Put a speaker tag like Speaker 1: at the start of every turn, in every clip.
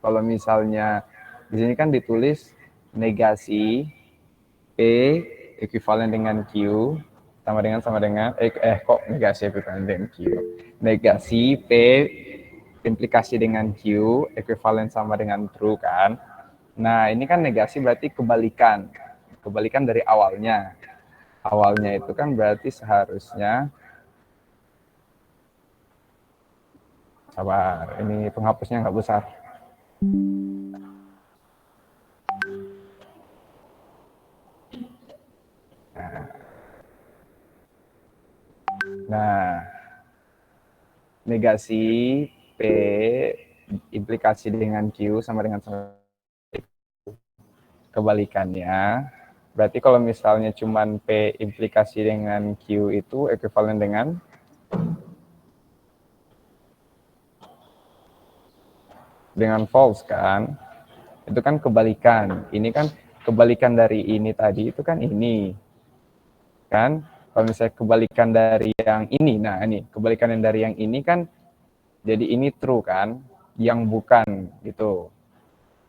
Speaker 1: Kalau misalnya di sini kan ditulis negasi P ekuivalen dengan Q sama dengan kok negasi ekuivalen dengan Q. Negasi P implikasi dengan Q ekuivalen sama dengan true kan. Nah, ini kan negasi berarti kebalikan. Kebalikan dari awalnya. Awalnya itu kan berarti seharusnya sabar, ini penghapusnya nggak besar. Nah, negasi P implikasi dengan Q sama dengan kebalikannya. Berarti kalau misalnya cuman P implikasi dengan Q itu ekuivalen dengan false kan? Itu kan kebalikan. Ini kan kebalikan dari ini tadi itu kan ini. Kan? Kalau misalnya kebalikan dari yang ini, nah ini kebalikan dari yang ini kan jadi ini true kan, yang bukan gitu.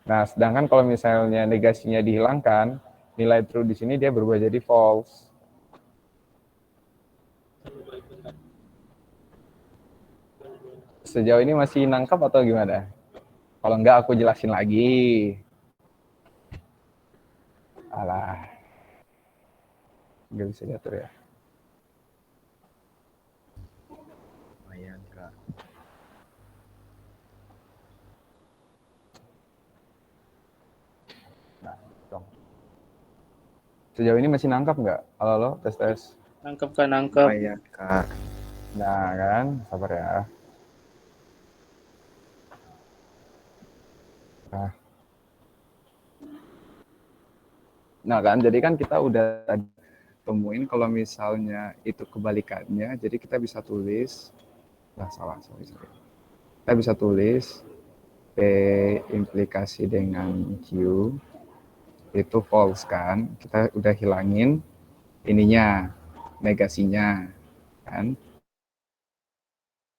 Speaker 1: Nah, sedangkan kalau misalnya negasinya dihilangkan, nilai true di sini dia berubah jadi false. Sejauh ini masih nangkap atau gimana? Kalau enggak aku jelasin lagi. Alah, nggak bisa diatur ya.
Speaker 2: Lumayan, Kak.
Speaker 1: Nah, dong. Sejauh ini masih nangkap nggak? Halo, tes.
Speaker 3: Nangkep Kak, nangkep.
Speaker 2: Lumayan, Kak.
Speaker 1: Nah kan, sabar ya. Nah kan, jadi kan kita udah temuin kalau misalnya itu kebalikannya, jadi kita bisa tulis, salah. Kita bisa tulis P implikasi dengan Q itu false kan, kita udah hilangin ininya, negasinya kan.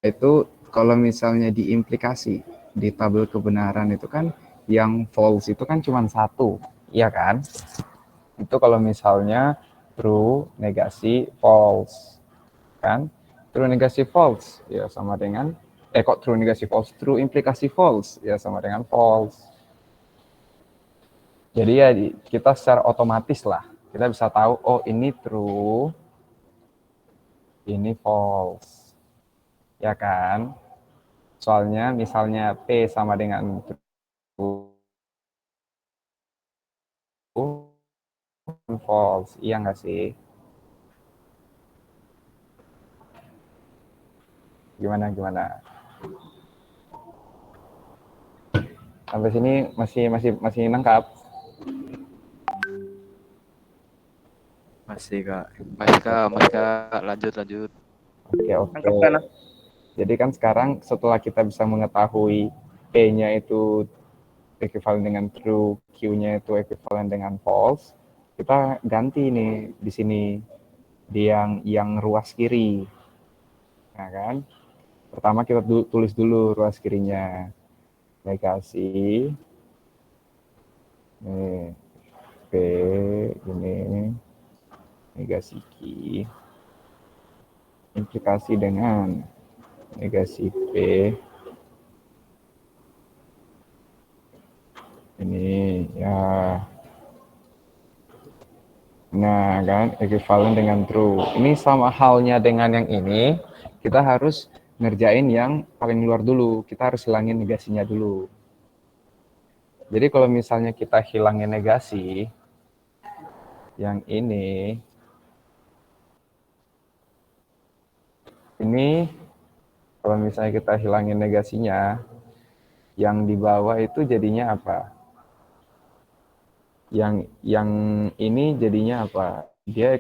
Speaker 1: Itu kalau misalnya diimplikasi di tabel kebenaran itu kan yang false itu kan cuma satu, iya kan? Itu kalau misalnya true negasi false kan, true negasi false ya sama dengan kok true negasi false, true implikasi false ya sama dengan false. Jadi ya kita secara otomatis lah kita bisa tahu oh ini true, ini false, ya kan? Soalnya misalnya P sama dengan true, false, iya nggak sih? Gimana? Sampai sini masih nangkap?
Speaker 2: Masih, Kak.
Speaker 4: Masih Kak, lanjut.
Speaker 1: Oke.
Speaker 3: Nangkep Kak, nah.
Speaker 1: Jadi kan sekarang setelah kita bisa mengetahui P-nya itu ekuivalen dengan true, Q-nya itu ekuivalen dengan false, kita ganti nih di sini di yang ruas kiri. Nah kan, pertama kita tulis dulu ruas kirinya. Negasi nih, P ini negasi Q implikasi dengan negasi P ini ya. Nah kan ekuivalen dengan true. Ini sama halnya dengan yang ini, kita harus ngerjain yang paling luar dulu. Kita harus hilangin negasinya dulu. Jadi kalau misalnya kita hilangin negasi yang ini kalau misalnya kita hilangin negasinya, yang di bawah itu jadinya apa? Yang ini jadinya apa? Dia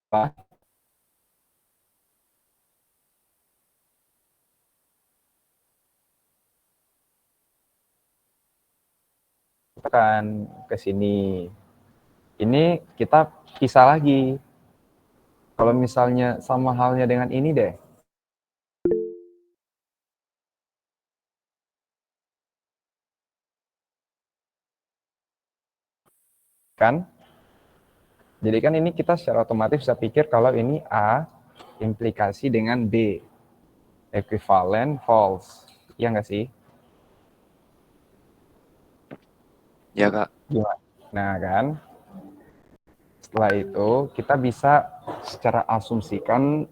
Speaker 1: Tekan ke sini. Ini kita pisah lagi. Kalau misalnya sama halnya dengan ini deh. Kan? Jadi kan ini kita secara otomatis bisa pikir kalau ini A implikasi dengan B. Equivalent false. Iya nggak sih?
Speaker 4: Ya kak.
Speaker 1: Gimana? Nah kan, setelah itu kita bisa secara asumsikan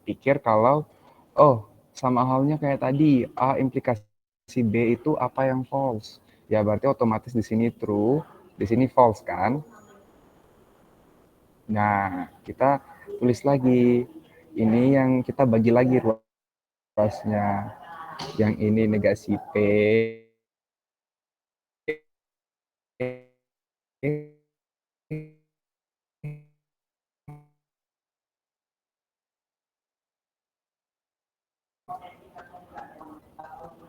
Speaker 1: pikir kalau oh sama halnya kayak tadi A implikasi B itu apa yang false. Ya berarti otomatis di sini true, di sini false kan? Nah, kita tulis lagi. Ini yang kita bagi lagi ruasnya. Yang ini negasi P.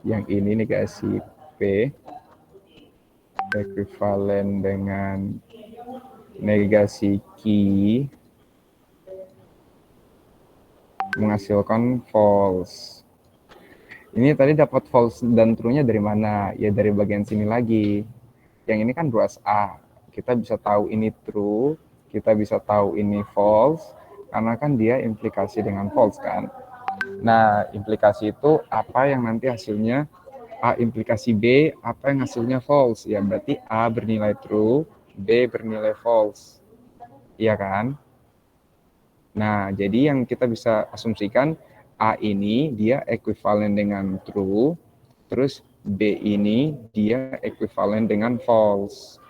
Speaker 1: Yang ini negasi P. Ekuivalen dengan negasi Q. Menghasilkan false. Ini tadi dapat false dan true-nya dari mana? Ya dari bagian sini lagi. Yang ini kan ruas A. Kita bisa tahu ini true, kita bisa tahu ini false, karena kan dia implikasi dengan false kan. Nah, implikasi itu apa yang nanti hasilnya A implikasi B, apa yang hasilnya false. Ya berarti A bernilai true, B bernilai false. Iya kan? Nah, jadi yang kita bisa asumsikan A ini dia ekuivalen dengan true, terus B ini dia ekuivalen dengan false.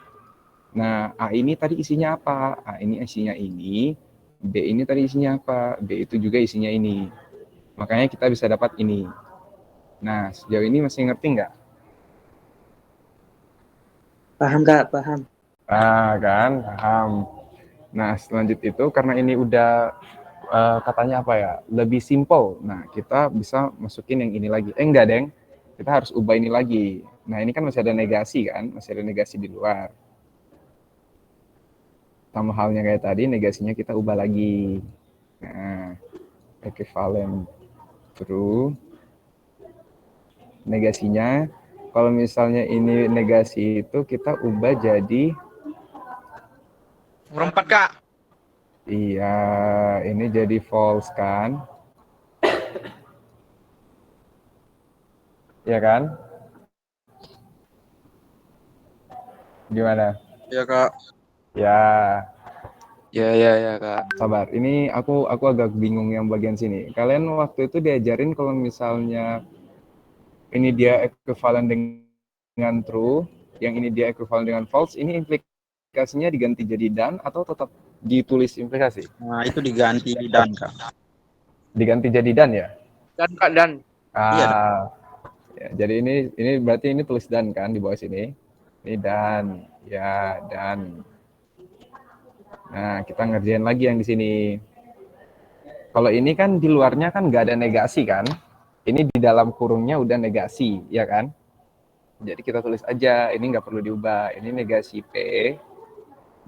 Speaker 1: Nah, A ini tadi isinya apa? A ini isinya ini, B ini tadi isinya apa? B itu juga isinya ini. Makanya kita bisa dapat ini. Nah, sejauh ini masih ngerti nggak?
Speaker 3: Paham Kak, paham.
Speaker 1: Ah, kan? Paham. Nah, selanjutnya itu karena ini udah katanya apa ya? Lebih simple. Nah, kita bisa masukin yang ini lagi. Enggak, Deng. Kita harus ubah ini lagi. Nah, ini kan masih ada negasi kan? Masih ada negasi di luar. Sama halnya kayak tadi, negasinya kita ubah lagi. Nah, equivalent true. Negasinya, kalau misalnya ini negasi itu kita ubah jadi
Speaker 5: Nomor 4 Kak.
Speaker 1: iya, ini jadi false kan? Iya kan? Gimana?
Speaker 5: Iya Kak.
Speaker 1: Ya,
Speaker 4: Ya kak.
Speaker 1: sabar. Ini aku agak bingung yang bagian sini. Kalian waktu itu diajarin kalau misalnya ini dia equivalent dengan true, yang ini dia equivalent dengan false, ini implikasinya diganti jadi dan atau tetap ditulis implikasi?
Speaker 5: Nah, itu diganti dan Kak.
Speaker 1: Diganti jadi dan ya?
Speaker 5: Dan Kak dan. Iya.
Speaker 1: Ya, jadi ini berarti ini tulis dan kan di bawah sini. Ini dan, ya dan. Nah, kita ngerjain lagi yang di sini. Kalau ini kan di luarnya kan nggak ada negasi kan? Ini di dalam kurungnya udah negasi, ya kan? Jadi kita tulis aja, ini nggak perlu diubah. Ini negasi P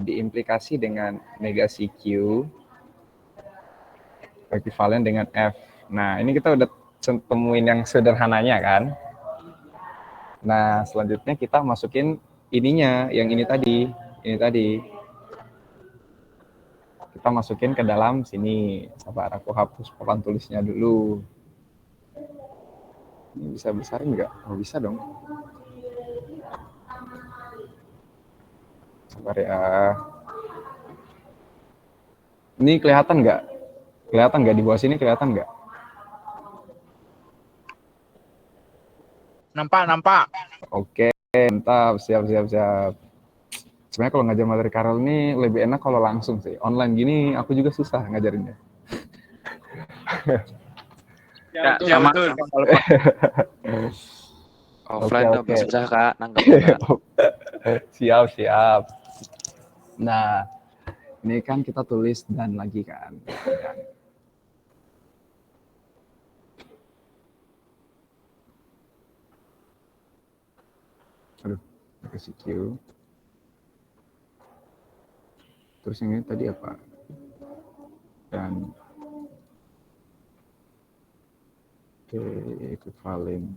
Speaker 1: diimplikasi dengan negasi Q ekuivalen dengan F. Nah, ini kita udah temuin yang sederhananya kan? Nah, selanjutnya kita masukin ininya, yang ini tadi. Kita masukin ke dalam sini. Sabar, aku hapus papan tulisnya dulu. Ini bisa besarin nggak? Oh, bisa dong. Sabar ya. Ini kelihatan nggak? Kelihatan nggak di bawah sini? Kelihatan nggak?
Speaker 5: Nampak.
Speaker 1: Oke, mantap. Siap. Sebenarnya kalau ngajar materi Karel ini lebih enak kalau langsung sih. Online gini aku juga susah ngajarinnya.
Speaker 5: Ya, betul.
Speaker 4: Offline
Speaker 1: Oke.
Speaker 4: susah kak, nanggapnya kak.
Speaker 1: Siap. Nah, Ini kan kita tulis dan lagi kan. Dan. Aduh, kasih Q. Terus yang ini tadi apa? Dan T ekuivalen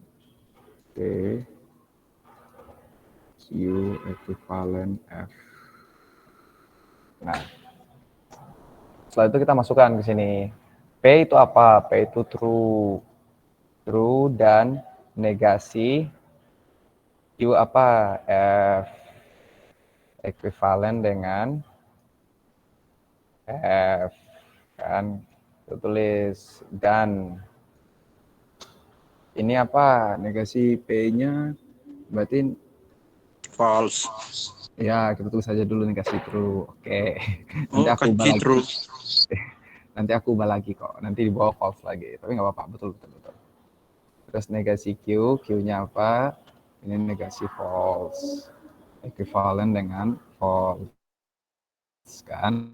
Speaker 1: T, Q ekuivalen F. Nah, setelah itu kita masukkan ke sini. P itu apa? P itu true. True dan negasi. Q apa? F. Ekuivalen dengan F. Kan? Kita tulis dan. Ini apa? Negasi P-nya berarti
Speaker 5: False.
Speaker 1: ya, kita tulis saja dulu negasi true. Oke.
Speaker 5: Oh, kasih true.
Speaker 1: Nanti aku ubah lagi kok. Nanti di bawah false lagi. Tapi nggak apa-apa. Betul. Terus negasi Q. Q-nya apa? Ini negasi false. Ekuivalen dengan false. Kan?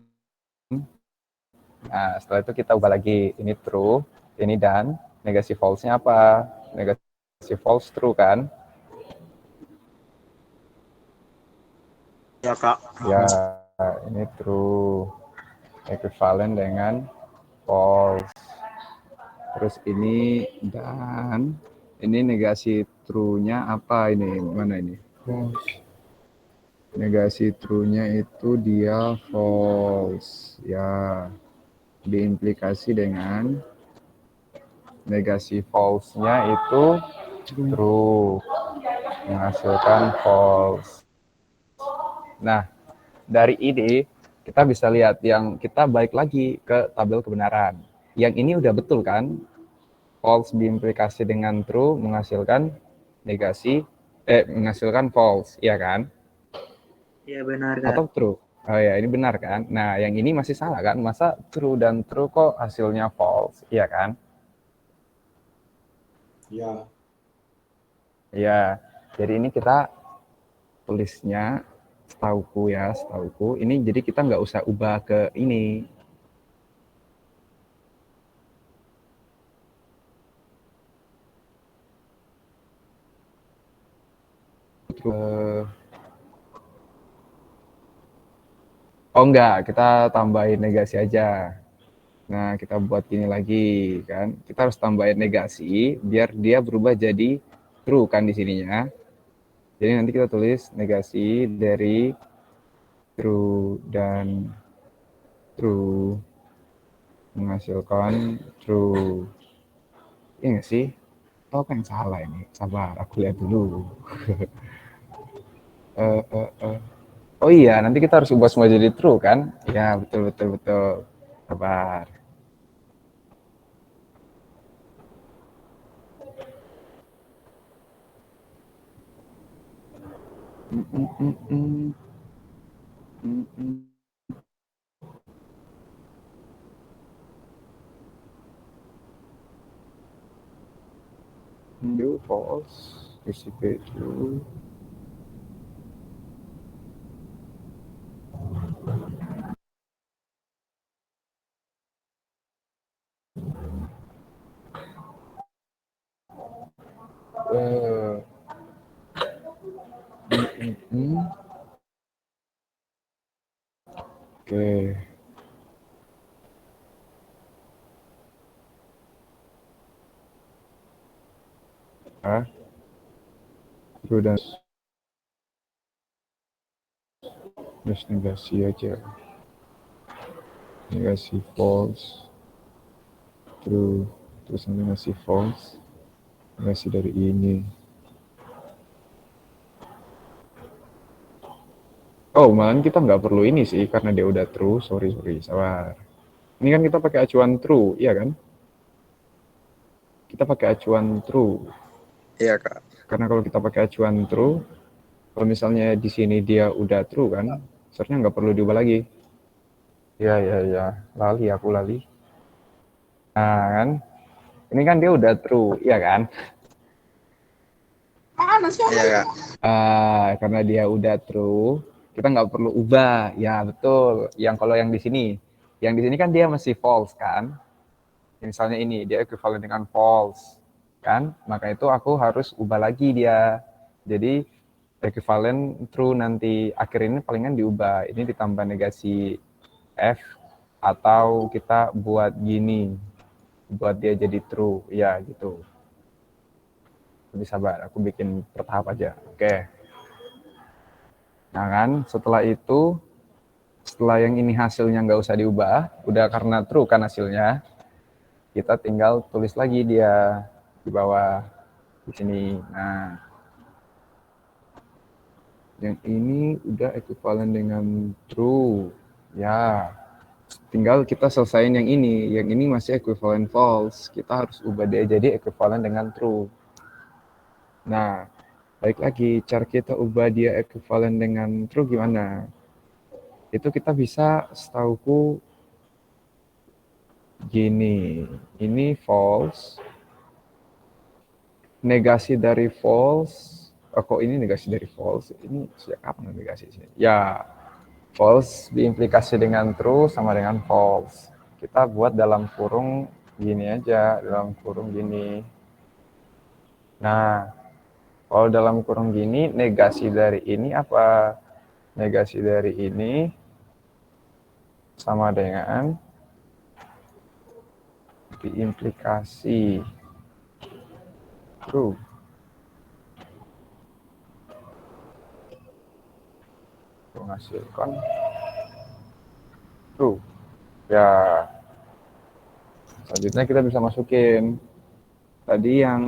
Speaker 1: Nah, setelah itu kita ubah lagi. Ini true. Ini dan. Negasi false-nya apa? Negasi false true kan?
Speaker 5: Ya, Kak.
Speaker 1: Ya, ini true. Ekuivalen dengan false. Terus ini dan ini negasi true-nya apa ini? Mana ini? Negasi true-nya itu dia false. Ya, diimplikasi dengan negasi false-nya itu true. Menghasilkan false. Nah, dari ini kita bisa lihat yang kita balik lagi ke tabel kebenaran. Yang ini udah betul kan? False diimplikasi dengan true menghasilkan menghasilkan false, ya kan?
Speaker 3: Iya benar Kak.
Speaker 1: Atau true? Oh ya, ini benar kan? Nah, yang ini masih salah kan? Masa true dan true kok hasilnya false, iya kan?
Speaker 6: Ya.
Speaker 1: Ya, jadi ini kita tulisnya setauku. Ini jadi kita nggak usah ubah ke ini. Oh enggak, kita tambahin negasi aja. Nah, kita buat gini lagi kan. Kita harus tambahin negasi biar dia berubah jadi true kan di sininya. Jadi nanti kita tulis negasi dari true dan true menghasilkan true. Iya nggak sih? Atau apa yang salah ini? Sabar, aku lihat dulu. Oh iya, nanti kita harus ubah semua jadi true kan? Ya, betul. Sabar. Do false, receive true. Oke. Udah terus negasi aja. Negasi false, true, terus negasi false, negasi dari ini. Oh, malah kita nggak perlu ini sih, karena dia udah true. Sorry, sabar. Ini kan kita pakai acuan true, iya kan? Kita pakai acuan true.
Speaker 5: Iya, Kak.
Speaker 1: Karena kalau kita pakai acuan true, kalau misalnya di sini dia udah true kan, seharusnya nggak perlu diubah lagi. Iya. Aku lali. Nah kan, ini kan dia udah true, iya kan?
Speaker 5: Iya, Kak.
Speaker 1: Karena dia udah true, Kita nggak perlu ubah. Ya, betul. Kalau yang di sini. Yang di sini kan dia masih false kan? Misalnya ini, dia equivalent dengan false. Kan? Maka itu aku harus ubah lagi dia. Jadi, equivalent true nanti. Akhir ini palingan diubah. Ini ditambah negasi F. Atau kita buat gini. Buat dia jadi true. Ya, gitu. Lebih sabar, aku bikin bertahap aja. Oke. Nah kan, setelah itu, setelah yang ini hasilnya nggak usah diubah, udah karena true kan hasilnya, kita tinggal tulis lagi dia di bawah di sini. Nah, yang ini udah equivalent dengan true. Ya, tinggal kita selesaiin yang ini. Yang ini masih equivalent false. Kita harus ubah dia jadi equivalent dengan true. Nah, balik lagi, cara kita ubah dia equivalent dengan true gimana? Itu kita bisa, setauku, gini. Ini false. Negasi dari false. Kok ini negasi dari false? Ini sejak kapan negasi sini? Ya, false diimplikasi dengan true sama dengan false. Kita buat dalam kurung gini aja, dalam kurung gini. Nah, kalau dalam kurung gini, negasi dari ini apa? Negasi dari ini sama dengan diimplikasi true. Menghasilkan true. Ya, selanjutnya kita bisa masukin. Tadi yang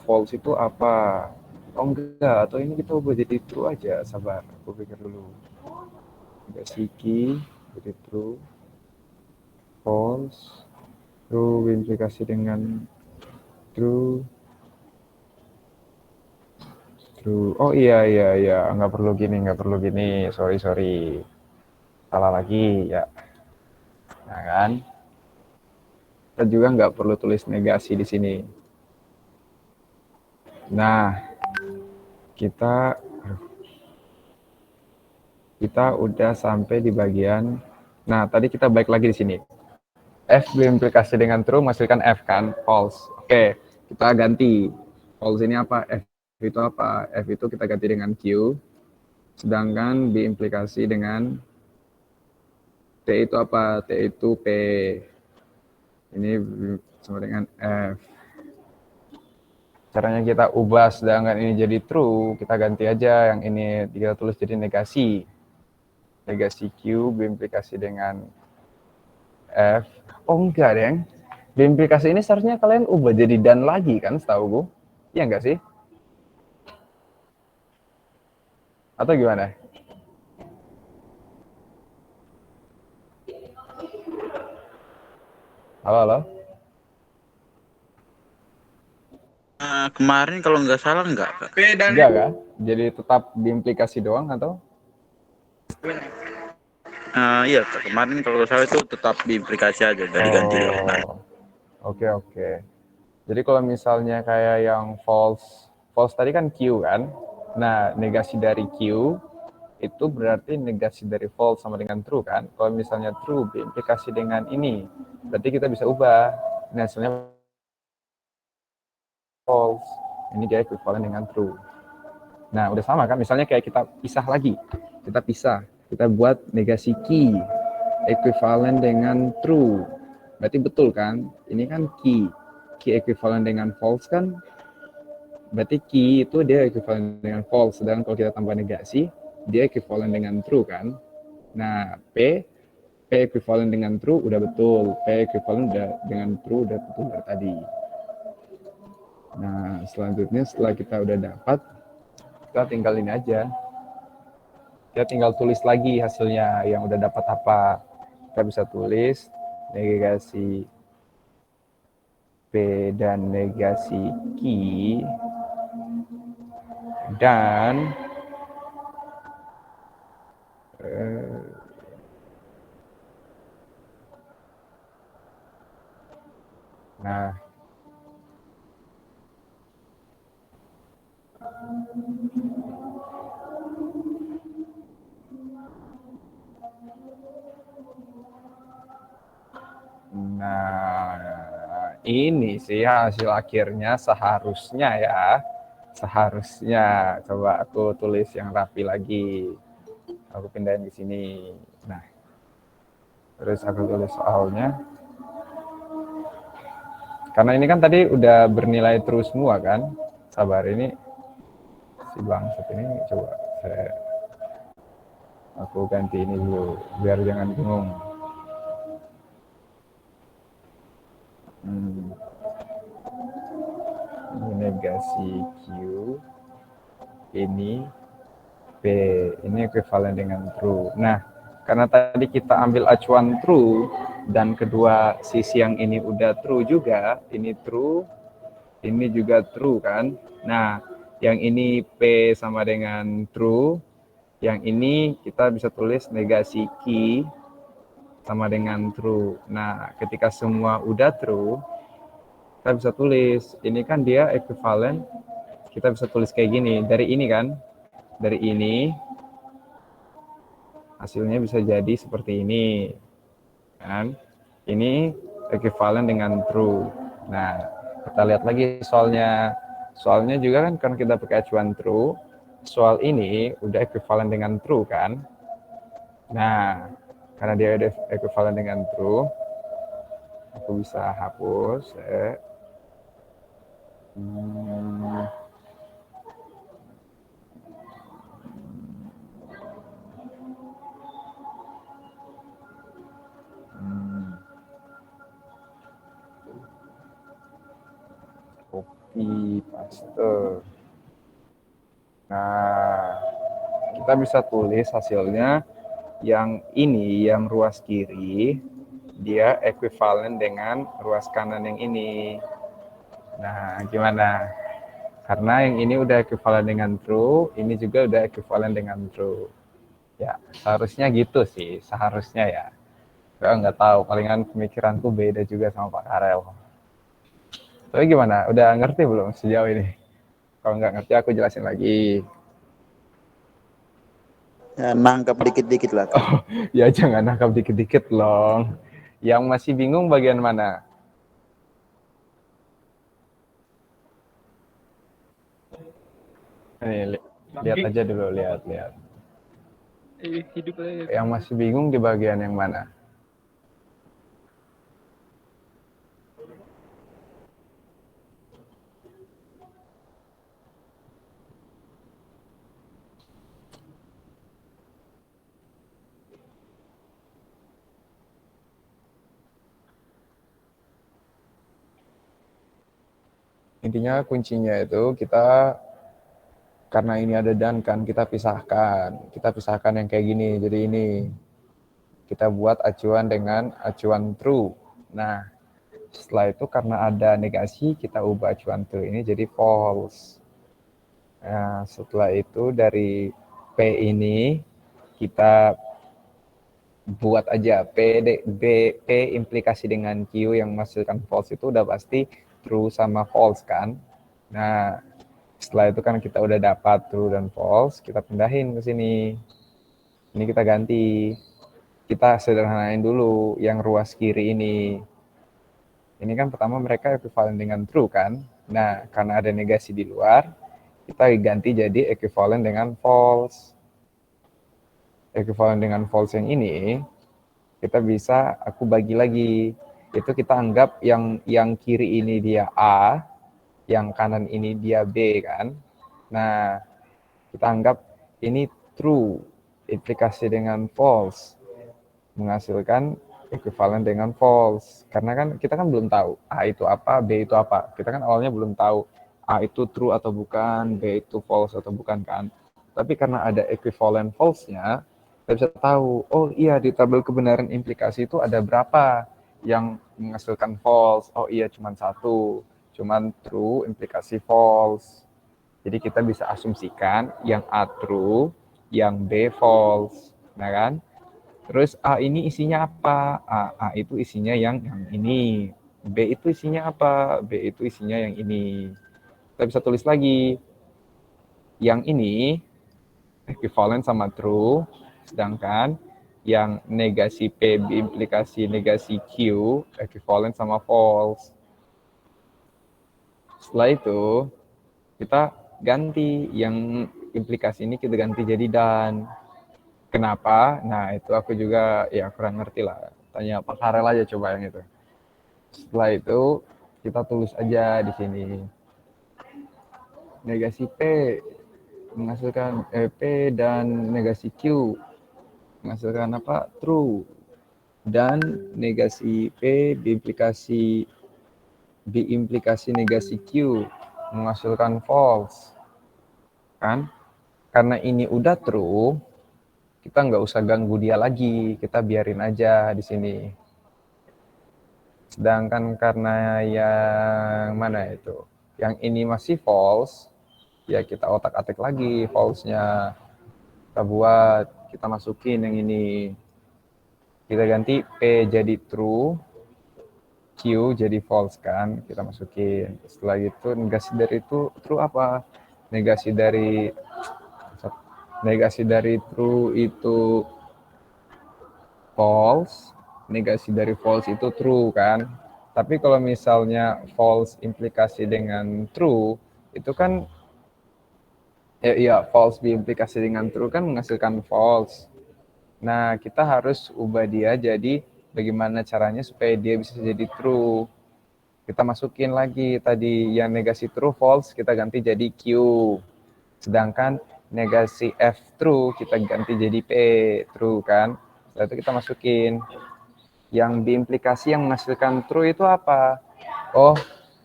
Speaker 1: false itu apa? Oh enggak, atau ini kita ubah jadi true aja. Sabar, aku pikir dulu. Negasi key jadi true. False. True diimplikasi dengan true. True. Oh iya, nggak perlu gini. Sorry. Salah lagi ya. Nah kan, kita juga nggak perlu tulis negasi di sini. Nah, kita udah sampai di bagian. Nah, tadi kita balik lagi di sini. F diimplikasi dengan true menghasilkan F kan, false. Oke, kita ganti. False ini apa? F itu apa? F itu kita ganti dengan Q. Sedangkan diimplikasi dengan T itu apa? T itu P. Ini sama dengan F. Caranya kita ubah sedangkan ini jadi true, kita ganti aja yang ini kita tulis jadi negasi. Negasi Q diimplikasi dengan F. Oh enggak, Deng. Diimplikasi ini seharusnya kalian ubah jadi dan lagi kan, setahu gue. Iya enggak sih? Atau gimana? Halo?
Speaker 5: Kemarin kalau nggak salah nggak, Kak.
Speaker 1: Enggak kan? Jadi tetap diimplikasi doang atau?
Speaker 5: Iya, Kak. Kemarin kalau nggak salah itu tetap diimplikasi aja, nggak diganti doang.
Speaker 1: Oke. Jadi kalau misalnya kayak yang false tadi kan Q kan? Nah, negasi dari Q itu berarti negasi dari false sama dengan true kan? Kalau misalnya true diimplikasi dengan ini, berarti kita bisa ubah. Nah, hasilnya false. Ini dia equivalent dengan true. Nah, udah sama kan? Misalnya kayak kita pisah lagi. Kita buat negasi key equivalent dengan true. Berarti betul kan? Ini kan key equivalent dengan false kan? Berarti key itu dia equivalent dengan false. Sedangkan kalau kita tambah negasi, dia equivalent dengan true kan? Nah, P equivalent dengan true udah betul. P equivalent dengan true udah betul dari tadi. Nah, selanjutnya setelah kita udah dapat, kita tinggal ini aja. Kita tinggal tulis lagi hasilnya yang udah dapat apa. Kita bisa tulis negasi P dan negasi Q dan nah Nah, ini sih hasil akhirnya seharusnya ya. Seharusnya. Coba aku tulis yang rapi lagi. Aku pindahin ke sini. Nah, terus aku tulis soalnya. Karena ini kan tadi udah bernilai true semua kan. Sabar, ini si bangsat ini coba aku ganti ini dulu biar jangan bingung. Ini negasi Q, ini P, ini ekuivalen dengan true. Nah, karena tadi kita ambil acuan true dan kedua sisi yang ini udah true juga, ini true, ini juga true kan. Nah, yang ini P sama dengan true, yang ini kita bisa tulis negasi Q sama dengan true. Nah, ketika semua udah true, kita bisa tulis, ini kan dia ekuivalen, kita bisa tulis kayak gini, dari ini kan, dari ini, hasilnya bisa jadi seperti ini, kan? Ini ekuivalen dengan true. Nah, kita lihat lagi soalnya. Soalnya juga kan karena kita pakai acuan true, soal ini udah ekuivalen dengan true kan? Nah, karena dia udah ekuivalen dengan true, aku bisa hapus. Copy paste. Nah, kita bisa tulis hasilnya yang ini, yang ruas kiri, dia ekuivalen dengan ruas kanan yang ini. Nah, gimana? Karena yang ini udah ekuivalen dengan true, ini juga udah ekuivalen dengan true. Ya, seharusnya gitu sih, seharusnya ya. Saya nggak tahu, palingan pemikiranku beda juga sama Pak Karel. Tapi gimana? Udah ngerti belum sejauh ini? Kalau nggak ngerti, aku jelasin lagi.
Speaker 5: Ya, nangkap dikit-dikit lah.
Speaker 1: Oh, ya jangan nangkap dikit-dikit loh. Yang masih bingung bagian mana? Nih, lihat aja dulu, lihat.
Speaker 4: Hidup aja.
Speaker 1: Yang masih bingung di bagian yang mana? Intinya kuncinya itu kita, karena ini ada dan kan, kita pisahkan yang kayak gini. Jadi ini kita buat acuan dengan acuan true. Nah, setelah itu karena ada negasi, kita ubah acuan true ini jadi false. Nah, setelah itu dari P ini kita buat aja P implikasi dengan Q yang menghasilkan false itu udah pasti true sama false kan. Nah, setelah itu kan kita udah dapat true dan false, kita pindahin ke sini. Ini kita ganti. Kita sederhanain dulu yang ruas kiri ini. Ini kan pertama mereka ekuivalen dengan true kan. Nah, karena ada negasi di luar, kita ganti jadi ekuivalen dengan false. Ekuivalen dengan false yang ini, kita bisa, aku bagi lagi. Itu kita anggap yang kiri ini dia A, yang kanan ini dia B kan. Nah, kita anggap ini true, implikasi dengan false, menghasilkan ekuivalen dengan false. Karena kan kita kan belum tahu A itu apa, B itu apa. Kita kan awalnya belum tahu A itu true atau bukan, B itu false atau bukan kan. Tapi karena ada equivalent false-nya, kita bisa tahu, oh iya di tabel kebenaran implikasi itu ada berapa yang menghasilkan false. Oh iya cuma satu, cuman true implikasi false. Jadi kita bisa asumsikan yang A true, yang B false, nah kan? Terus A ini isinya apa? A itu isinya yang ini. B itu isinya apa? B itu isinya yang ini. Kita bisa tulis lagi. Yang ini equivalent sama true, sedangkan yang negasi P implikasi negasi Q ekuivalen sama false. Setelah itu kita ganti yang implikasi ini kita ganti jadi dan. Kenapa? Nah itu aku juga ya kurang ngerti lah. Tanya Pak Karel aja coba yang itu. Setelah itu kita tulis aja di sini. Negasi P menghasilkan P dan negasi Q menghasilkan apa? True. Dan negasi P biimplikasi negasi Q menghasilkan false. Kan? Karena ini udah true, kita nggak usah ganggu dia lagi, kita biarin aja di sini. Sedangkan karena yang mana itu? Yang ini masih false, ya kita otak-atik lagi false-nya. Kita masukin yang ini. Kita ganti P jadi true, Q jadi false kan, kita masukin. Setelah itu negasi dari itu true apa? Negasi dari true itu false, negasi dari false itu true kan. Tapi kalau misalnya false implikasi dengan true, itu kan false diimplikasi dengan true kan menghasilkan false. Nah, kita harus ubah dia jadi bagaimana caranya supaya dia bisa jadi true. Kita masukin lagi tadi yang negasi true false, kita ganti jadi Q. Sedangkan negasi F true kita ganti jadi P true kan. Setelah itu kita masukin yang diimplikasi yang menghasilkan true itu apa? Oh,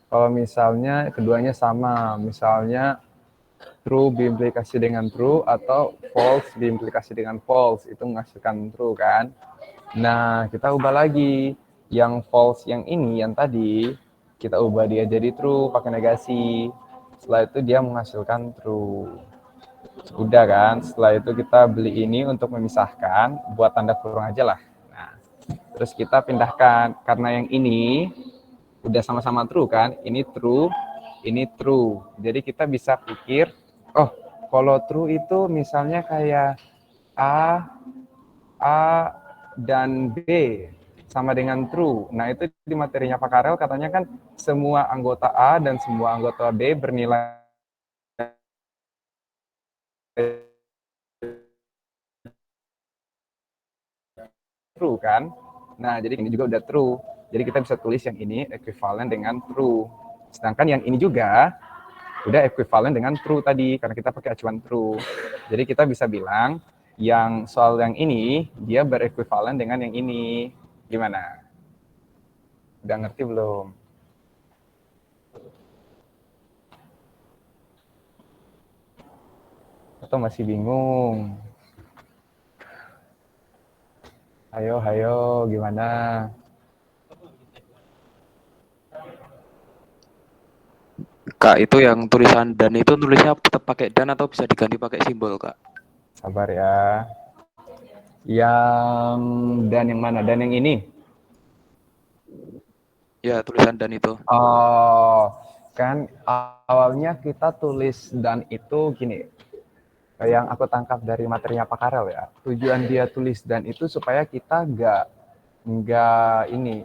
Speaker 1: kalau misalnya keduanya sama, misalnya true diimplikasi dengan true atau false diimplikasi dengan false, itu menghasilkan true kan. Nah, kita ubah lagi yang false yang ini, yang tadi kita ubah dia jadi true pakai negasi. Setelah itu dia menghasilkan true. Udah kan, setelah itu kita beli ini untuk memisahkan, buat tanda kurung aja lah. Nah, terus kita pindahkan, karena yang ini udah sama-sama true kan, ini true. Jadi kita bisa pikir, oh kalau true itu misalnya kayak A dan B sama dengan true. Nah itu di materinya Pak Karel katanya kan semua anggota A dan semua anggota B bernilai true kan. Nah jadi ini juga udah true. Jadi kita bisa tulis yang ini ekuivalen dengan true. Sedangkan yang ini juga udah ekuivalen dengan true tadi karena kita pakai acuan true. Jadi kita bisa bilang yang soal yang ini dia berekuivalen dengan yang ini. Gimana? Udah ngerti belum? Atau masih bingung? Hayo, gimana?
Speaker 4: Kak, itu yang tulisan dan itu tulisnya tetap pakai dan atau bisa diganti pakai simbol, Kak?
Speaker 1: Sabar ya. Yang dan yang mana? Dan yang ini?
Speaker 4: Ya, tulisan dan itu.
Speaker 1: Oh, kan awalnya kita tulis dan itu gini. Yang aku tangkap dari materinya Pak Karel ya. Tujuan dia tulis dan itu supaya kita nggak ini.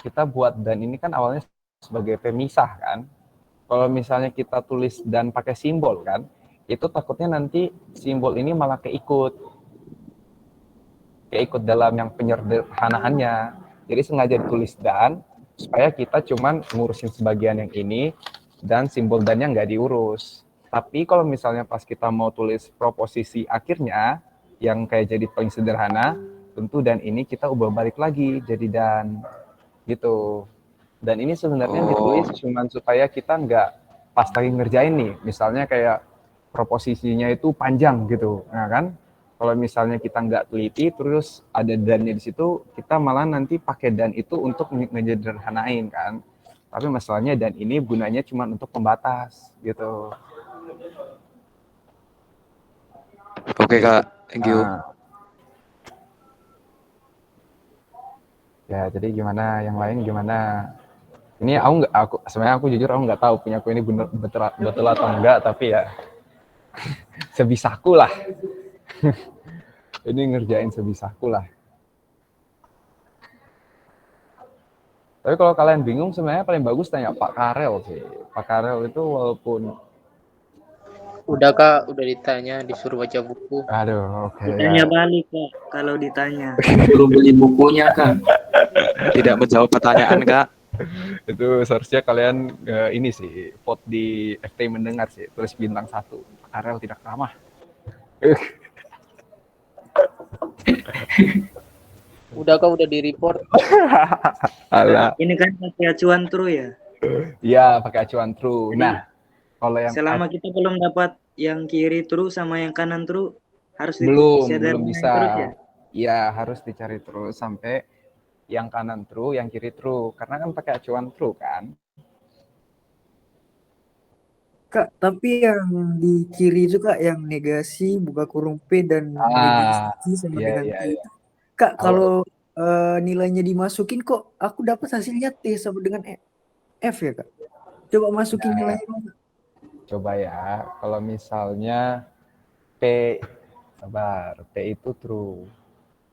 Speaker 1: Kita buat dan ini kan awalnya sebagai pemisah kan. Kalau misalnya kita tulis dan pakai simbol kan, itu takutnya nanti simbol ini malah keikut dalam yang penyederhanaannya. Jadi sengaja ditulis dan supaya kita cuman ngurusin sebagian yang ini dan simbol dannya nggak diurus. Tapi kalau misalnya pas kita mau tulis proposisi akhirnya yang kayak jadi paling sederhana, tentu dan ini kita ubah balik lagi jadi dan gitu. Dan ini sebenarnya ditulis cuman supaya kita nggak pas lagi ngerjain nih, misalnya kayak proposisinya itu panjang gitu, nah kan? Kalau misalnya kita nggak teliti, terus ada dannya di situ, kita malah nanti pakai dan itu untuk ngejederhanain kan. Tapi masalahnya dan ini gunanya cuma untuk pembatas gitu.
Speaker 4: Oke, Kak. Thank you.
Speaker 1: Nah, ya jadi gimana? Yang lain gimana? Ini sebenarnya aku jujur aku nggak tahu punya aku ini betul atau enggak, tapi ya sebisaku lah. Ini ngerjain sebisaku lah. Tapi kalau kalian bingung sebenarnya paling bagus tanya Pak Karel sih. Pak Karel itu walaupun
Speaker 6: Udah Kak, udah ditanya, disuruh baca buku.
Speaker 1: aduh oke
Speaker 3: Ditanya
Speaker 1: ya.
Speaker 3: balik Kak, kalau ditanya.
Speaker 4: Suruh beli bukunya Kak. Tidak menjawab pertanyaan Kak.
Speaker 1: Itu seharusnya kalian ini sih vote di FT mendengar sih, tulis bintang 1. Pak Karel tidak ramah.
Speaker 6: Udah Kak, udah di report.
Speaker 1: Alah.
Speaker 3: Ini kan pakai acuan true ya.
Speaker 1: Iya, pakai acuan true. Nah, kalau yang
Speaker 3: Selama kita belum dapat yang kiri true sama yang kanan true, harus
Speaker 1: belum
Speaker 3: disederhanain
Speaker 1: bisa.
Speaker 3: terus ya.
Speaker 1: Iya, harus dicari terus sampai yang kanan true, yang kiri true. Karena kan pakai acuan true kan.
Speaker 7: Kak, tapi yang di kiri itu Kak, yang negasi, buka kurung P dan negasi sama
Speaker 1: iya,
Speaker 7: dengan
Speaker 1: iya,
Speaker 7: T.
Speaker 1: iya.
Speaker 7: Kak, kalau nilainya dimasukin kok aku dapat hasilnya T sama dengan F ya Kak? Coba masukin nilainya dong, Kak.
Speaker 1: Coba ya, kalau misalnya P, sabar, P itu true.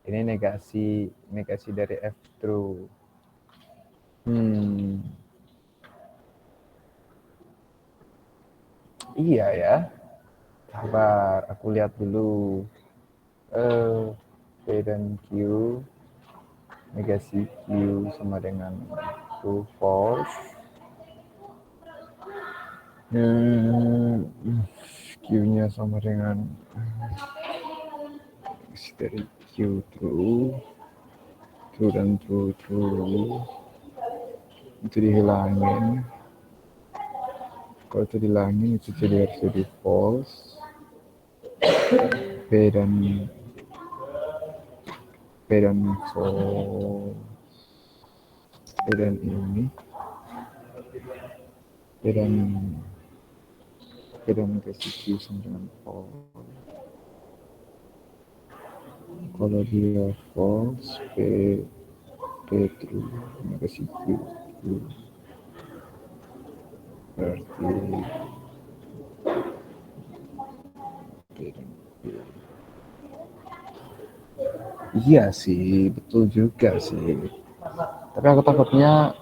Speaker 1: Ini negasi dari F true. Iya ya. Sabar, aku lihat dulu. P dan Q, negasi Q sama dengan true false. Q-nya sama dengan dari Q true dan true itu dihilangin. Kalau itu dihilangin itu jadi harus jadi false. P dan false. P dan ini. P dan kasih Q sama dengan false. Kalau dia false, P true, kasih Q true. Berarti P dan P. Iya sih, betul juga sih. Tapi aku takutnya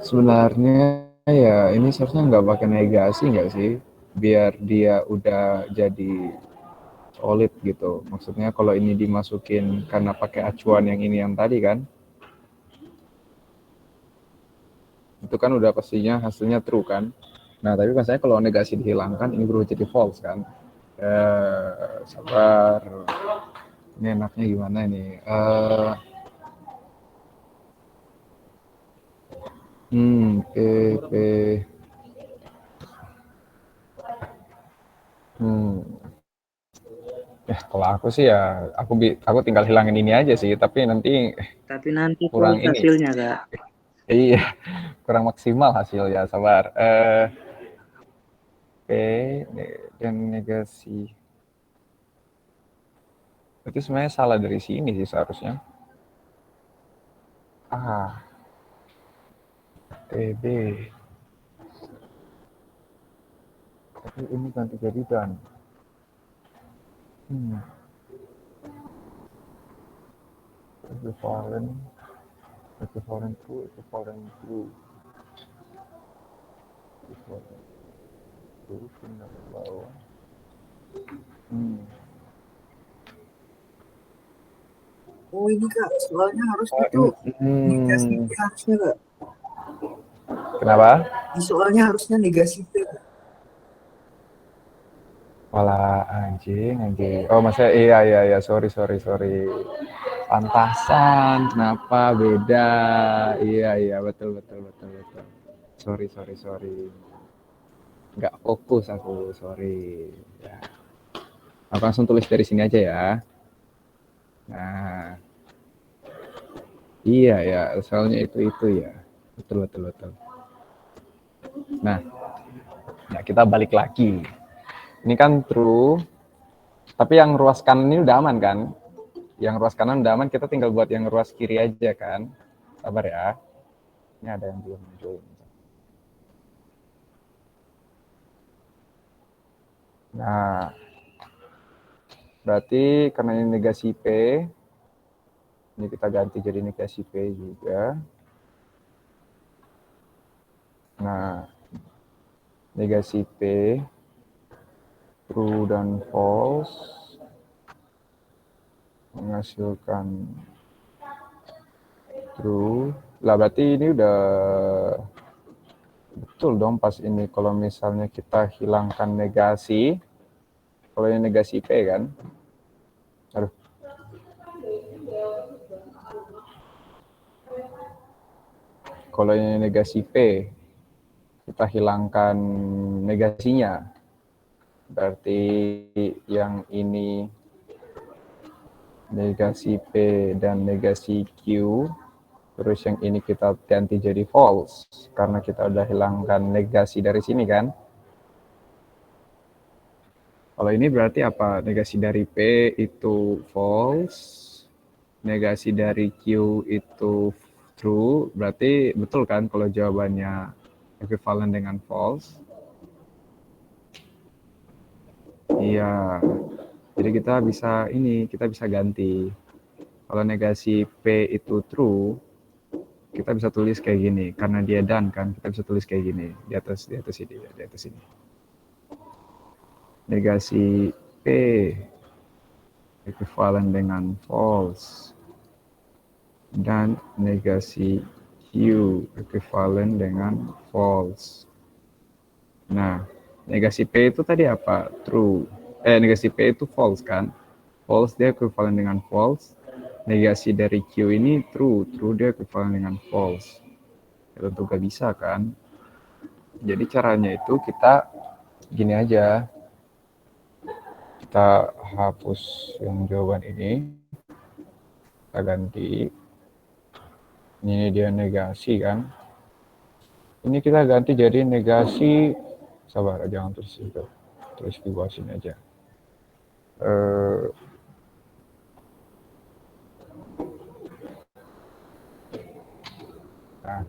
Speaker 1: sebenarnya ya ini seharusnya nggak pakai negasi nggak sih? Biar dia udah jadi solid gitu. Maksudnya kalau ini dimasukin karena pakai acuan yang ini yang tadi kan, itu kan udah pastinya hasilnya true kan. Nah tapi maksudnya kalau negasi dihilangkan ini berubah jadi false kan. Sabar. Ini enaknya gimana ini? P. Kalau aku sih ya, aku tinggal hilangin ini aja sih. Tapi nanti kurang
Speaker 3: false
Speaker 1: ini.
Speaker 3: hasilnya Kak.
Speaker 1: Iya, kurang maksimal hasilnya. Sabar. P dan negasi. Itu sebenarnya salah dari sini sih seharusnya. TB. Tapi ini ganti jadi dan. Equivalent true. Pindah ke bawah.
Speaker 7: Oh ini Kak, soalnya harusnya tuh negasi P harusnya Kak.
Speaker 1: Kenapa?
Speaker 7: Soalnya harusnya negasi P.
Speaker 1: Malah anjing. Oh maksudnya iya, sorry. Pantasan, kenapa beda? Iya, betul. Sorry. Nggak fokus aku, sorry. Ya. Aku langsung tulis dari sini aja ya. Nah, iya ya, soalnya itu ya. Betul. Nah, kita balik lagi. Ini kan true, tapi yang ruas kanan ini udah aman kan? Yang ruas kanan udah aman, kita tinggal buat yang ruas kiri aja kan? Sabar ya. Ini ada yang belum muncul. Nah, Berarti karena ini negasi P, ini kita ganti jadi negasi P juga. Nah, negasi P, true dan false, menghasilkan true. Lah berarti ini udah betul dong pas ini kalau misalnya kita hilangkan negasi. Kalau ini negasi P kan. Aduh. Kalau ini negasi P, kita hilangkan negasinya. Berarti yang ini negasi P dan negasi Q, terus yang ini kita ganti jadi false, karena kita udah hilangkan negasi dari sini kan. Kalau ini berarti apa? Negasi dari P itu false, negasi dari Q itu true, berarti betul kan kalau jawabannya equivalent dengan false? Iya, jadi kita bisa ganti. Kalau negasi P itu true, kita bisa tulis kayak gini, karena dia done kan, kita bisa tulis kayak gini, di atas ini. Negasi P equivalent dengan false dan negasi Q equivalent dengan false. Nah, negasi P itu tadi apa? True. Negasi P itu false kan? False dia equivalent dengan false. Negasi dari Q ini true. True dia equivalent dengan false. Ya, tentu gak bisa kan? Jadi caranya itu kita gini aja. Kita hapus yang jawaban ini, kita ganti, ini dia negasi kan, ini kita ganti jadi negasi, sabar jangan tulis itu, tulis di bawah sini aja. Nah.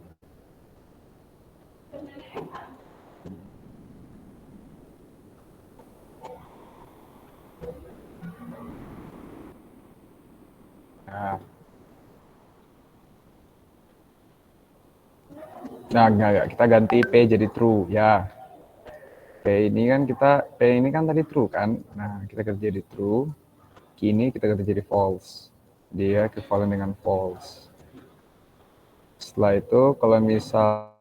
Speaker 1: Nah, kita ganti P jadi true ya. P ini kan tadi true kan. Nah, kita ganti jadi true. Kini kita ganti jadi false. Dia equivalent dengan false. Setelah itu kalau misal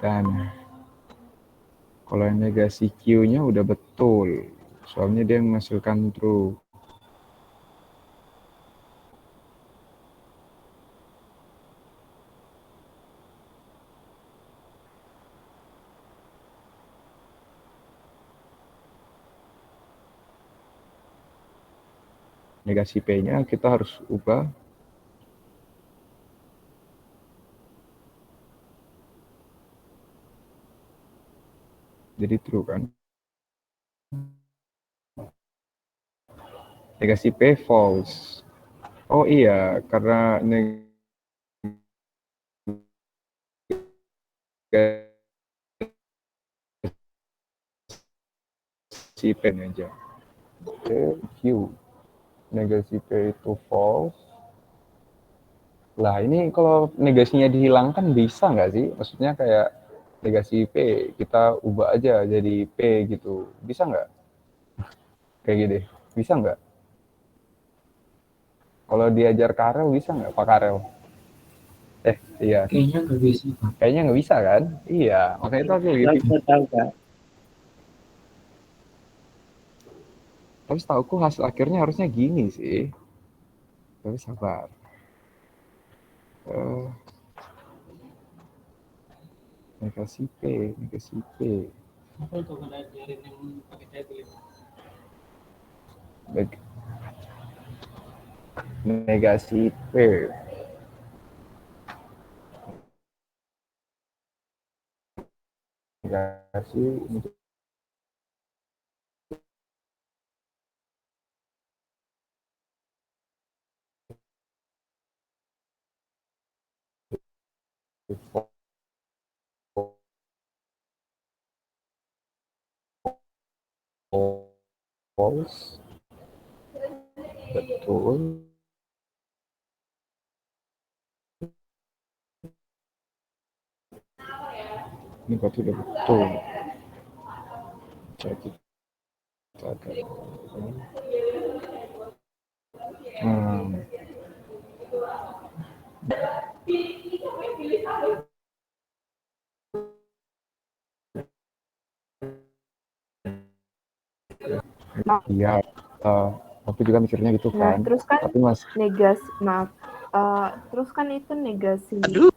Speaker 1: dan kalau yang negasi Q-nya udah betul, soalnya dia menghasilkan true. Negasi P-nya kita harus ubah jadi true kan. Negasi P false. Oh iya, karena negasi P aja. Q. Negasi P itu false. Lah ini kalau negasinya dihilangkan bisa nggak sih? Maksudnya kayak negasi P kita ubah aja jadi P gitu. Bisa nggak? Kayak gini. Bisa nggak? Kalau diajar Karel bisa nggak Pak Karel? Iya.
Speaker 8: Kayaknya nggak bisa.
Speaker 1: Kayaknya nggak bisa kan? Iya. Makanya itu aku gitu.
Speaker 3: Tahu, Kak.
Speaker 1: Tapi setauku hasil akhirnya harusnya gini sih. Tapi sabar. Negasi P. Negasi P. Negasi false. Betul. Ini berarti udah betul. Cek kita agak. Iya, aku juga mikirnya gitu
Speaker 8: Nah,
Speaker 1: kan.
Speaker 8: terus kan
Speaker 1: Tapi mas,
Speaker 8: terus kan itu negasi.
Speaker 5: Aduh.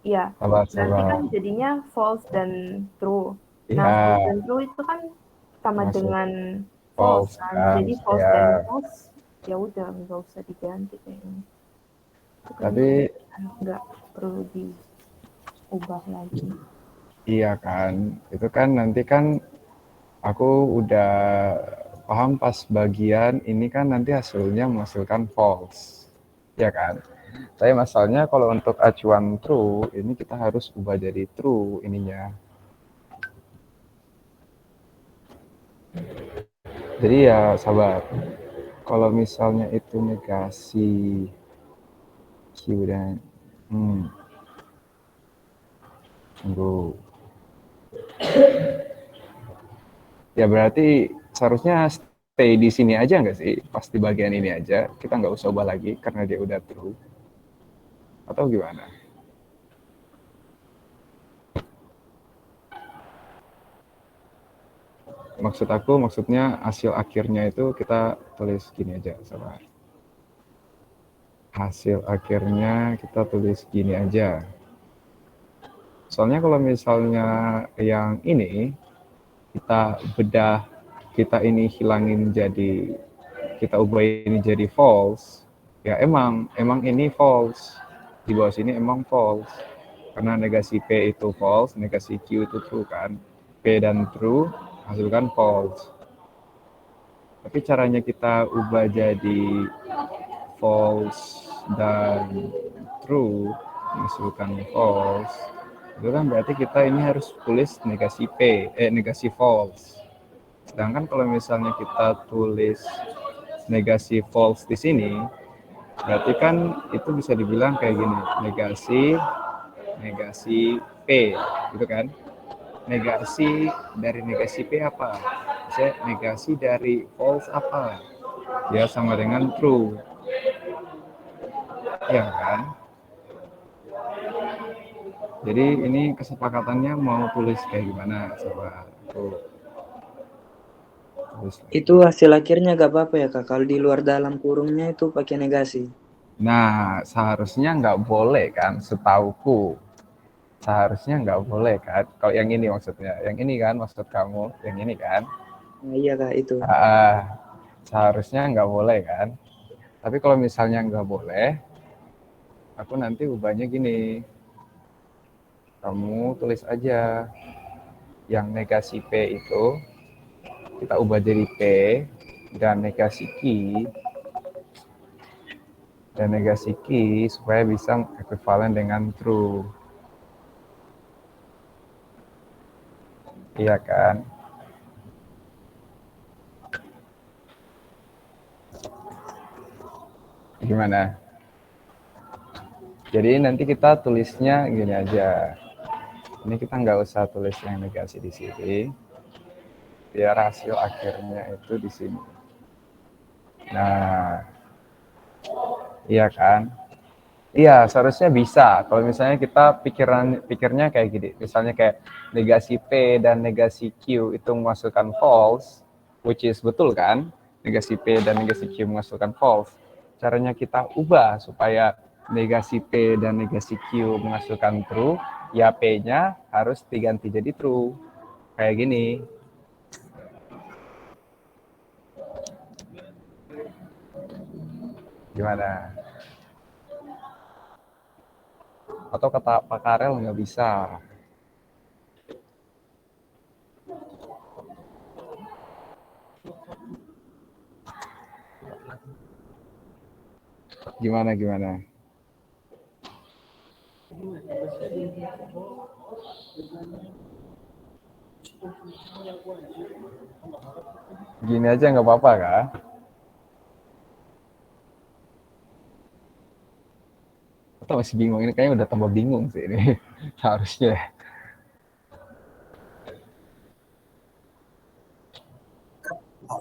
Speaker 8: Iya,
Speaker 1: sabar.
Speaker 8: nanti kan jadinya false dan true. Nah,
Speaker 1: Iya,
Speaker 8: false dan true itu kan sama
Speaker 1: Masuk.
Speaker 8: dengan
Speaker 1: false
Speaker 8: false kan.
Speaker 1: kan.
Speaker 8: Jadi false
Speaker 1: Ya.
Speaker 8: dan false ya udah nggak usah diganti kayaknya. Itu kan
Speaker 1: Tapi
Speaker 8: nggak perlu diubah lagi.
Speaker 1: iya kan, itu kan nanti kan aku udah paham pas bagian ini kan nanti hasilnya menghasilkan false, ya kan? Tapi masalahnya kalau untuk acuan true, ini kita harus ubah jadi true ininya. Jadi ya sabar. Kalau misalnya itu negasi Q dan tunggu. Ya berarti seharusnya stay di sini aja nggak sih? Pas di bagian ini aja, kita nggak usah ubah lagi karena dia udah true. Atau gimana? Maksudnya hasil akhirnya itu kita tulis gini aja, sabar. Hasil akhirnya kita tulis gini aja. Soalnya kalau misalnya yang ini, kita bedah, kita ini hilangin jadi, kita ubah ini jadi false, ya emang ini false. Di bawah sini emang false. Karena negasi P itu false, negasi Q itu true kan. P dan true hasilkan false. Tapi caranya kita ubah jadi false dan true menghasilkan false, itu kan berarti kita ini harus tulis negasi P, negasi false. Sedangkan kalau misalnya kita tulis negasi false di sini, berarti kan itu bisa dibilang kayak gini, negasi P, gitu kan? Negasi dari negasi P apa? Misalnya negasi dari false apa? Ya sama dengan true. Ya kan? Jadi ini kesepakatannya mau tulis kayak gimana? Coba aku tulis.
Speaker 3: Itu hasil akhirnya gak apa-apa ya Kak, kalau di luar dalam kurungnya itu pakai negasi.
Speaker 1: Nah, seharusnya nggak boleh kan, setauku. Seharusnya nggak boleh kan. Kalau yang ini maksudnya, yang ini kan maksud kamu, yang ini kan.
Speaker 3: Nah, iya Kak itu.
Speaker 1: Seharusnya nggak boleh kan. Tapi kalau misalnya nggak boleh, aku nanti ubahnya gini. Kamu tulis aja yang negasi P itu, kita ubah jadi P, dan negasi Q, supaya bisa ekuivalen dengan true. Iya kan? Gimana? Jadi nanti kita tulisnya gini aja. Ini kita nggak usah tulis yang negasi di sini. Biar hasil akhirnya itu di sini. Nah, iya kan? Iya, seharusnya bisa. Kalau misalnya kita pikirnya kayak gini. Misalnya kayak negasi P dan negasi Q itu menghasilkan false. which is betul kan? Negasi P dan negasi Q menghasilkan false. Caranya kita ubah supaya negasi P dan negasi Q menghasilkan true, ya P-nya harus diganti jadi true. Kayak gini. Gimana? Atau kata Pak Karel nggak bisa? Gimana? Gini aja nggak apa-apa kah? Atau masih bingung? Ini kayaknya udah tambah bingung sih ini. Harusnya.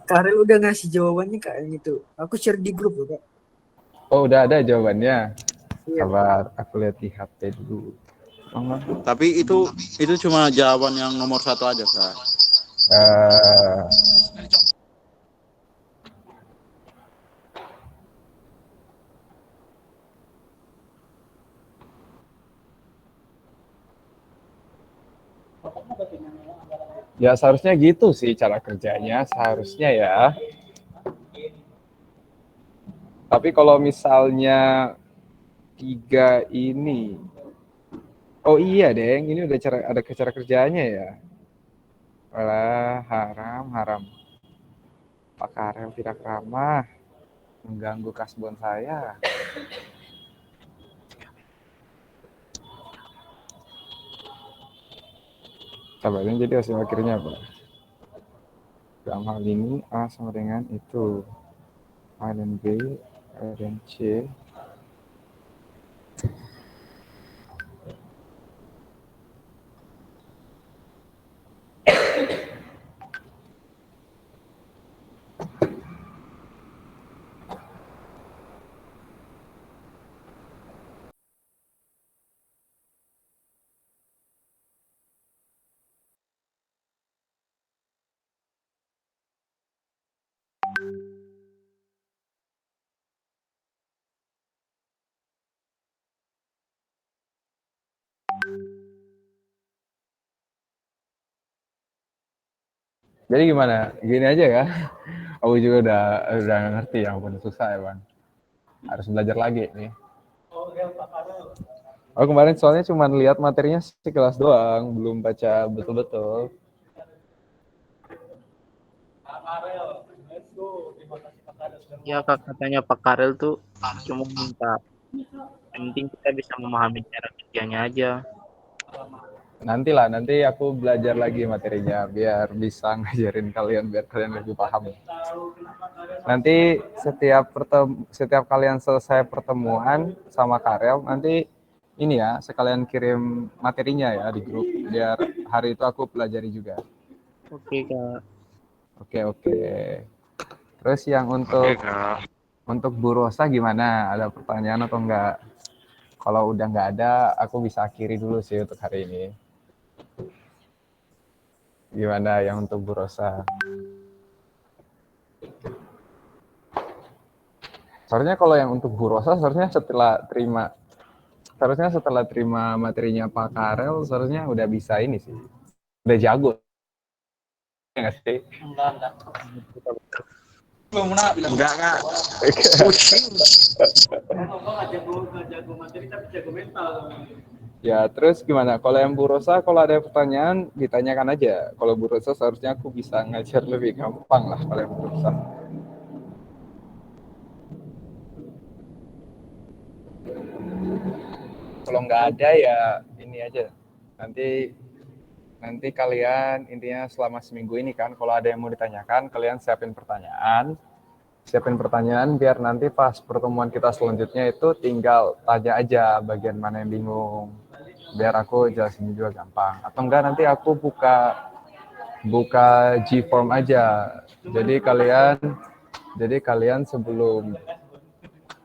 Speaker 7: Karel udah ngasih jawabannya Kak yang itu. Aku share di grup loh Kak.
Speaker 1: Oh, udah ada jawabannya.
Speaker 7: Iya.
Speaker 1: Sabar, aku lihat di HP dulu.
Speaker 5: Tapi itu cuma jawaban yang nomor 1 aja, Kak.
Speaker 1: Ya seharusnya gitu sih cara kerjanya, seharusnya ya. Tapi kalau misalnya 3 ini, oh iya deng, ini udah ada cara kerjanya ya. Alah, haram. Pak Karel tidak ramah, mengganggu kasbon saya. Sabarnya jadi hasil akhirnya apa? Dalam hal ini A sama dengan itu, A dan B, A dan C. Jadi gimana? Gini aja ya. Aku juga udah ngerti ya, ampun susah ya bang. Harus belajar lagi nih. Oh kemarin soalnya cuma lihat materinya sekelas doang, belum baca betul-betul.
Speaker 6: Ya Kak, katanya Pak Karel tuh cuma minta yang penting kita bisa memahami cara kerjanya aja.
Speaker 1: Nanti aku belajar lagi materinya biar bisa ngajarin kalian, biar kalian lebih paham. Nanti setiap kalian selesai pertemuan sama Karel, nanti ini ya sekalian kirim materinya ya di grup biar hari itu aku pelajari juga.
Speaker 6: Oke Kak.
Speaker 1: Oke. Terus yang untuk Bu Rosa gimana? Ada pertanyaan atau enggak? Kalau udah nggak ada, aku bisa akhiri dulu sih untuk hari ini. Gimana yang untuk Bu Rosa? Seharusnya kalau yang untuk Bu Rosa, seharusnya setelah terima materinya Pak Karel, seharusnya udah bisa ini sih. Udah jago. Ya nggak sih?
Speaker 5: Enggak, Kak.
Speaker 1: Ya, terus gimana? Kalau yang Bu Rosa, kalau ada pertanyaan, ditanyakan aja. Kalau Bu Rosa, seharusnya aku bisa ngajar lebih gampang lah kalau yang Bu Rosa. Kalau nggak ada ya ini aja. Nanti kalian intinya selama seminggu ini kan, kalau ada yang mau ditanyakan, kalian siapin pertanyaan biar nanti pas pertemuan kita selanjutnya itu tinggal tanya aja bagian mana yang bingung. Biar aku jelasin juga gampang. Atau enggak nanti aku buka G-form aja. Jadi kalian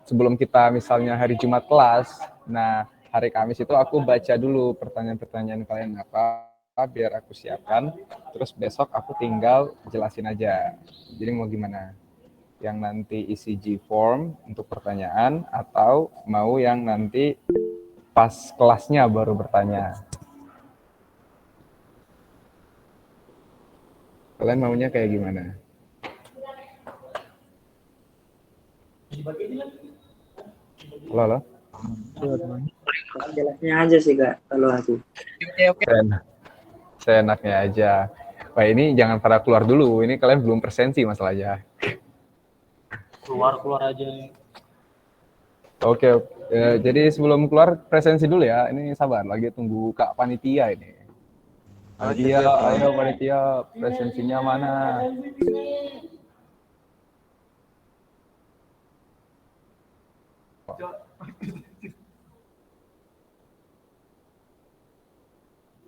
Speaker 1: sebelum kita misalnya hari Jumat kelas, nah hari Kamis itu aku baca dulu pertanyaan-pertanyaan kalian apa. biar aku siapkan, terus besok aku tinggal jelasin aja. Jadi mau gimana? Yang nanti isi G-form untuk pertanyaan atau mau yang nanti pas kelasnya baru bertanya? Kalian maunya kayak gimana? Halo, halo?
Speaker 3: Jelasnya aja sih kak kalau aku.
Speaker 1: Seenaknya aja. Wah, ini jangan pada keluar dulu. Ini kalian belum presensi masalahnya.
Speaker 6: Keluar aja.
Speaker 1: Oke, oke. Jadi sebelum keluar presensi dulu ya. Ini sabar, lagi tunggu Kak Panitia ini. Panitia, ayo panitia, presensinya mana?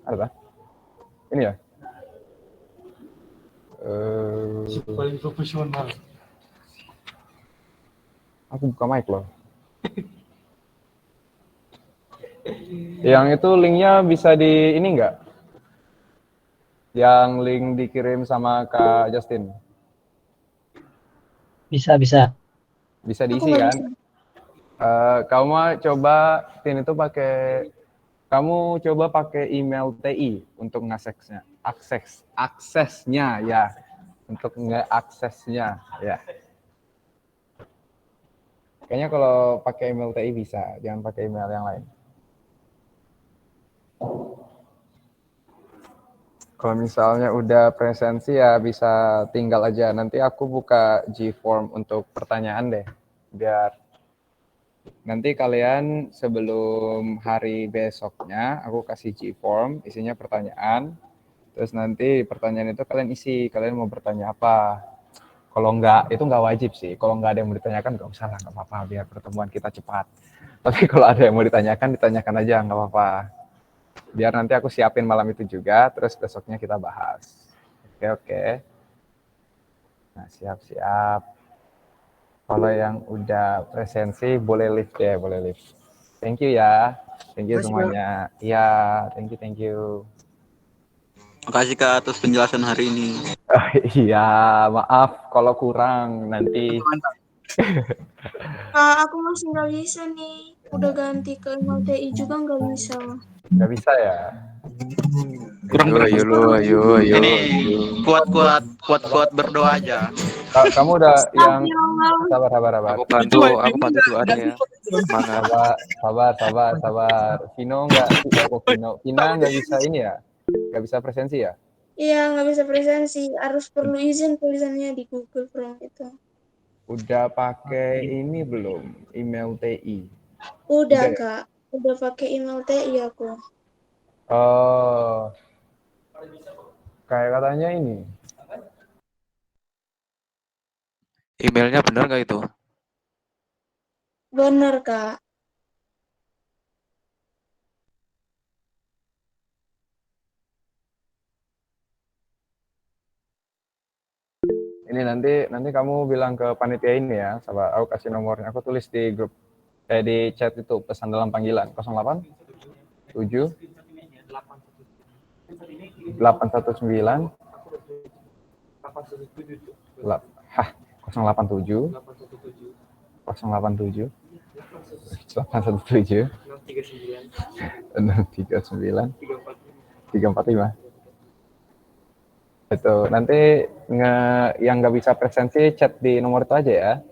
Speaker 1: Ada? Ini ya?
Speaker 6: Paling profesional.
Speaker 1: Aku buka mic loh. Yang itu linknya bisa di ini enggak? Yang link dikirim sama Kak Justin.
Speaker 9: Bisa.
Speaker 1: Bisa diisi kan? Kamu coba Tin itu kamu coba pakai email TI untuk aksesnya ya, untuk nge-aksesnya ya. Kayaknya kalau pakai email TI bisa, jangan pakai email yang lain. Kalau misalnya udah presensi ya bisa tinggal aja. Nanti aku buka G-form untuk pertanyaan deh, biar nanti kalian sebelum hari besoknya aku kasih G-form, isinya pertanyaan. Terus nanti pertanyaan itu kalian isi, kalian mau bertanya apa. Kalau enggak, itu enggak wajib sih. Kalau enggak ada yang mau ditanyakan, enggak usah lah, enggak apa-apa, biar pertemuan kita cepat. Tapi kalau ada yang mau ditanyakan aja, enggak apa-apa. Biar nanti aku siapin malam itu juga, terus besoknya kita bahas. Oke. Nah, siap-siap. Kalau yang udah presensi, boleh lift ya, boleh lift. Thank you ya. Thank you semuanya. Iya, thank you.
Speaker 5: Makasih Kak atas penjelasan hari ini.
Speaker 1: Iya, maaf kalau kurang nanti.
Speaker 10: Aku masih nggak bisa nih. Udah ganti ke MLTI juga nggak bisa.
Speaker 1: Nggak bisa ya?
Speaker 4: Ayo.
Speaker 5: Ini kuat berdoa aja.
Speaker 1: Kamu udah yang sabar.
Speaker 4: Aku bantu doanya ya. Semangat.
Speaker 1: Sabar. Vina nggak bisa ini ya? Nggak bisa presensi ya?
Speaker 10: Iya, nggak bisa presensi. Harus perlu izin tulisannya di Google Chrome itu.
Speaker 1: Udah pakai ini belum? Email TI?
Speaker 10: Udah,
Speaker 1: ya?
Speaker 10: Kak. Udah pakai email TI aku.
Speaker 1: Oh, kayak katanya ini.
Speaker 4: Emailnya benar nggak itu?
Speaker 10: Bener, Kak.
Speaker 1: Ini nanti kamu bilang ke panitia ini ya, sabar. Aku kasih nomornya. Aku tulis di grup, di chat itu pesan dalam panggilan 08 7 819 087 087 817 639 345. Itu nanti yang nggak bisa presensi chat di nomor itu aja ya.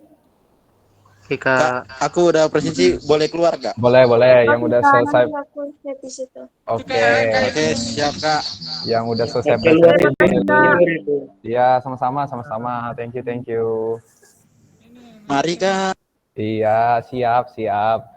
Speaker 6: Oke Kak.
Speaker 5: Aku udah presensi, boleh keluar Kak?
Speaker 1: Boleh yang udah selesai.
Speaker 10: Nanti aku chat di situ.
Speaker 1: Oke,
Speaker 5: Siap Kak.
Speaker 1: yang udah selesai
Speaker 3: Keluar
Speaker 1: presensi.
Speaker 3: itu.
Speaker 1: Iya, sama-sama. Thank you.
Speaker 5: Mari Kak.
Speaker 1: Iya, siap.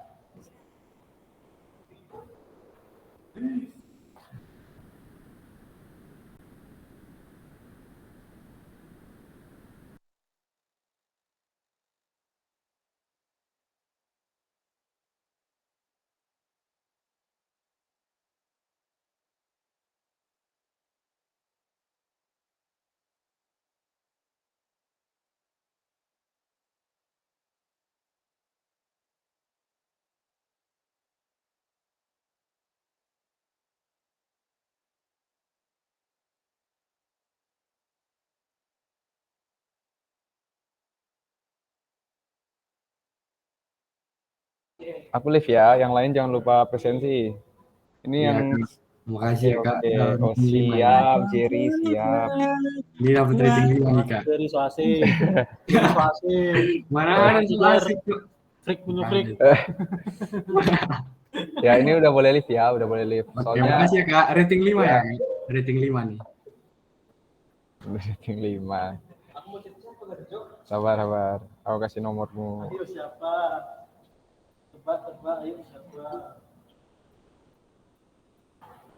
Speaker 1: Aku live ya, yang lain jangan lupa presensi. Ini
Speaker 9: Iya,
Speaker 1: yang
Speaker 9: Kak. Makasih ya, Kak.
Speaker 1: oke.
Speaker 9: Udah
Speaker 1: Oh
Speaker 9: rating 5 ya.
Speaker 1: siap, Jerry siap.
Speaker 9: Ini dapat rating 5 nih, Kak.
Speaker 11: Dari Suasi. Dari Suasi.
Speaker 9: Mana ada Suasi, Kak?
Speaker 11: Freak punya freak.
Speaker 1: Ya ini udah boleh live ya, udah boleh live.
Speaker 9: Oke,
Speaker 1: Soalnya
Speaker 9: makasih ya, Kak. Rating 5 ya, Kak. Rating 5 nih.
Speaker 1: rating 5. Sabar, sabar. Aku kasih nomormu.
Speaker 11: Ayo siapa? Tebak, ayo siapa?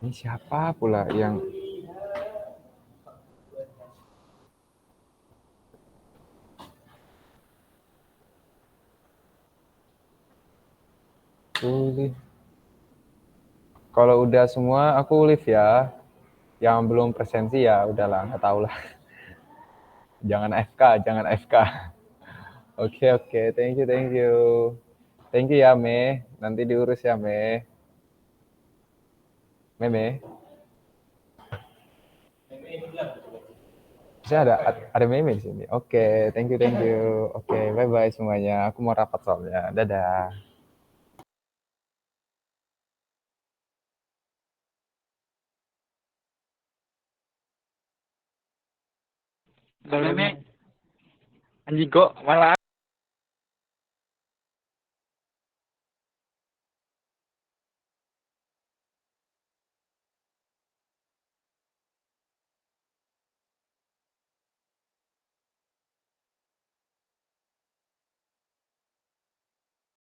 Speaker 1: Ini siapa pula yang live? Kalau udah semua aku live ya. Yang belum presensi ya udahlah, nggak tahu lah. Jangan FK, jangan FK. Oke, thank you, thank you. Thank you ya, Me. Nanti diurus ya, Me. Meme. Saya ada Meme di sini. Oke, thank you, thank you. Oke, bye-bye semuanya. Aku mau rapat soalnya. Dadah.
Speaker 4: Soalnya anjing kok malah